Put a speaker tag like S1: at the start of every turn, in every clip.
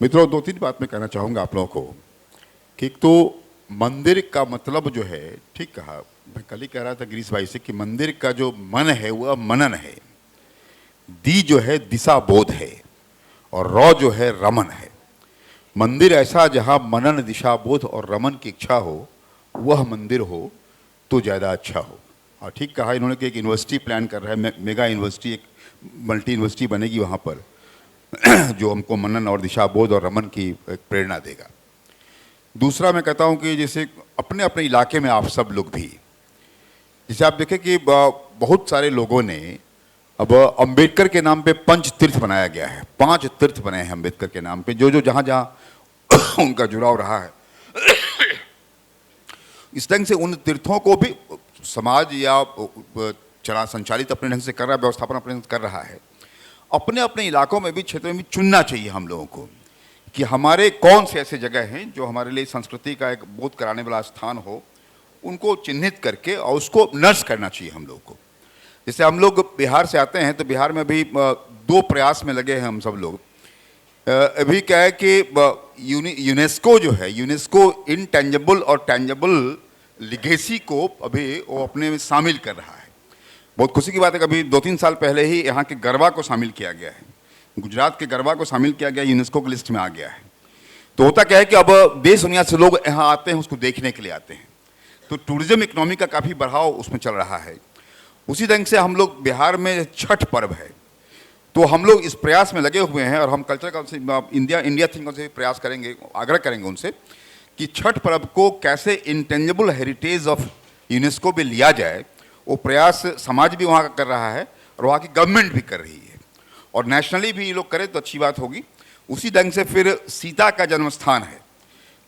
S1: मित्रों, दो तीन बात मैं कहना चाहूँगा आप लोगों को कि एक तो मंदिर का मतलब जो है, ठीक कहा, मैं कल ही कह रहा था गिरीश भाई से कि मंदिर का जो मन है वह मनन है, दी जो है दिशा बोध है और रौ जो है रमन है। मंदिर ऐसा जहाँ मनन, दिशा बोध और रमन की इच्छा हो, वह मंदिर हो तो ज़्यादा अच्छा हो। और ठीक कहा इन्होंने कि एक यूनिवर्सिटी प्लान कर रहा है, मेगा यूनिवर्सिटी, एक मल्टी यूनिवर्सिटी बनेगी वहाँ पर जो हमको मनन और दिशा बोध और रमन की एक प्रेरणा देगा। दूसरा मैं कहता हूँ कि जैसे अपने अपने इलाके में आप सब लोग भी, जैसे आप देखें कि बहुत सारे लोगों ने अब अंबेडकर के नाम पे पंच तीर्थ बनाया गया है, 5 तीर्थ बने हैं अंबेडकर के नाम पे, जो जो जहाँ जहाँ उनका जुड़ाव रहा है। इस ढंग से उन तीर्थों को भी समाज या चला संचालित अपने ढंग से कर रहा है, व्यवस्थापन अपने ढंग से कर रहा है। अपने अपने इलाकों में भी, क्षेत्रों में भी चुनना चाहिए हम लोगों को कि हमारे कौन से ऐसे जगह हैं जो हमारे लिए संस्कृति का एक बोध कराने वाला स्थान हो, उनको चिन्हित करके और उसको नर्स करना चाहिए हम लोग को। जैसे हम लोग बिहार से आते हैं तो बिहार में भी 2 प्रयास में लगे हैं हम सब लोग। अभी क्या है कि यूनेस्को जो है, यूनेस्को इनटेंजिबल और टेंजिबल लिगेसी को अभी वो अपने में शामिल कर रहा है। बहुत खुशी की बात है कि अभी 2-3 साल पहले ही यहाँ के गरबा को शामिल किया गया है, गुजरात के गरबा को शामिल किया गया, यूनेस्को की लिस्ट में आ गया है। तो होता क्या है कि अब देश दुनिया से लोग यहाँ आते हैं, उसको देखने के लिए आते हैं, तो टूरिज्म इकोनॉमी का काफ़ी बढ़ाव उसमें चल रहा है। उसी ढंग से हम लोग बिहार में छठ पर्व है, तो हम लोग इस प्रयास में लगे हुए हैं और हम कल्चर काउंसिल इंडिया थिंक से प्रयास करेंगे, आग्रह करेंगे उनसे कि छठ पर्व को कैसे इंटेंजिबल हेरिटेज ऑफ यूनेस्को में लिया जाए। वो प्रयास समाज भी वहाँ का कर रहा है और वहाँ की गवर्नमेंट भी कर रही है, और नेशनली भी ये लोग करें तो अच्छी बात होगी। उसी ढंग से फिर सीता का जन्म स्थान है,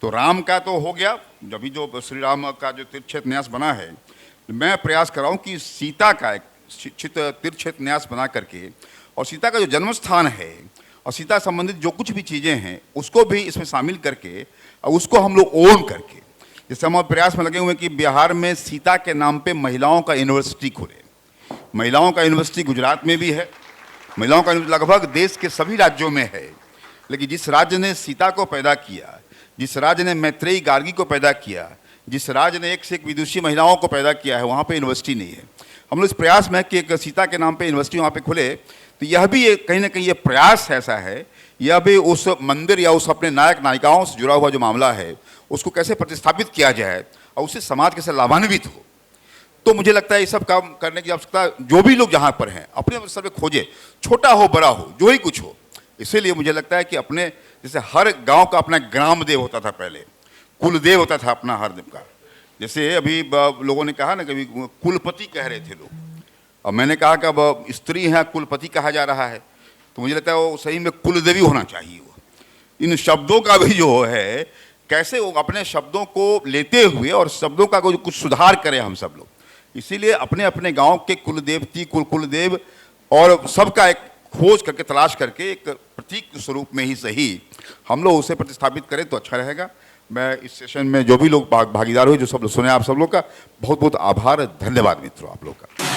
S1: तो राम का तो हो गया, जब भी जो श्री राम का जो तीर्थक्षेत्र न्यास बना है, मैं प्रयास कर रहा हूँ कि सीता का एक तीर्थक्षेत्र न्यास बना करके, और सीता का जो जन्म स्थान है और सीता संबंधित जो कुछ भी चीज़ें हैं उसको भी इसमें शामिल करके और उसको हम लोग ओन करके, जैसे हम प्रयास में लगे हुए हैं कि बिहार में सीता के नाम पे महिलाओं का यूनिवर्सिटी खोले। महिलाओं का यूनिवर्सिटी गुजरात में भी है, महिलाओं का लगभग देश के सभी राज्यों में है, लेकिन जिस राज्य ने सीता को पैदा किया, जिस राज्य ने मैत्रेयी गार्गी को पैदा किया, जिस राज्य ने एक से एक विदुषी महिलाओं को पैदा किया है, वहाँ पे यूनिवर्सिटी नहीं है। हम लोग इस प्रयास में कि एक सीता के नाम पे यूनिवर्सिटी वहाँ पे खुले, तो यह भी कहीं ना कहीं ये प्रयास ऐसा है, यह भी उस मंदिर या उस अपने नायक नायिकाओं से जुड़ा हुआ जो मामला है उसको कैसे प्रतिस्थापित किया जाए और उससे समाज कैसे लाभान्वित हो। तो मुझे लगता है ये सब काम करने की आवश्यकता जो भी लोग जहाँ पर हैं अपने स्तर पर खोजे, छोटा हो बड़ा हो जो ही कुछ हो। इसीलिए मुझे लगता है कि अपने, जैसे हर गांव का अपना ग्राम देव होता था पहले, कुल देव होता था अपना हर देव का। जैसे अभी लोगों ने कहा ना, कभी कुलपति कह रहे थे लोग, और मैंने कहा कि अब स्त्री है कुलपति कहा जा रहा है, तो मुझे लगता है वो सही में कुलदेवी होना चाहिए। वो इन शब्दों का भी जो है, कैसे वो अपने शब्दों को लेते हुए और शब्दों का कुछ सुधार करें हम सब लोग। इसीलिए अपने अपने गांव के कुलदेवती, कुलदेव और सबका एक खोज करके, तलाश करके एक प्रतीक स्वरूप में ही सही हम लोग उसे प्रतिस्थापित करें तो अच्छा रहेगा। मैं इस सेशन में जो भी लोग भागीदार हुए, जो सब लोग सुने, आप सब लोग का बहुत बहुत आभार, धन्यवाद मित्रों आप लोग का।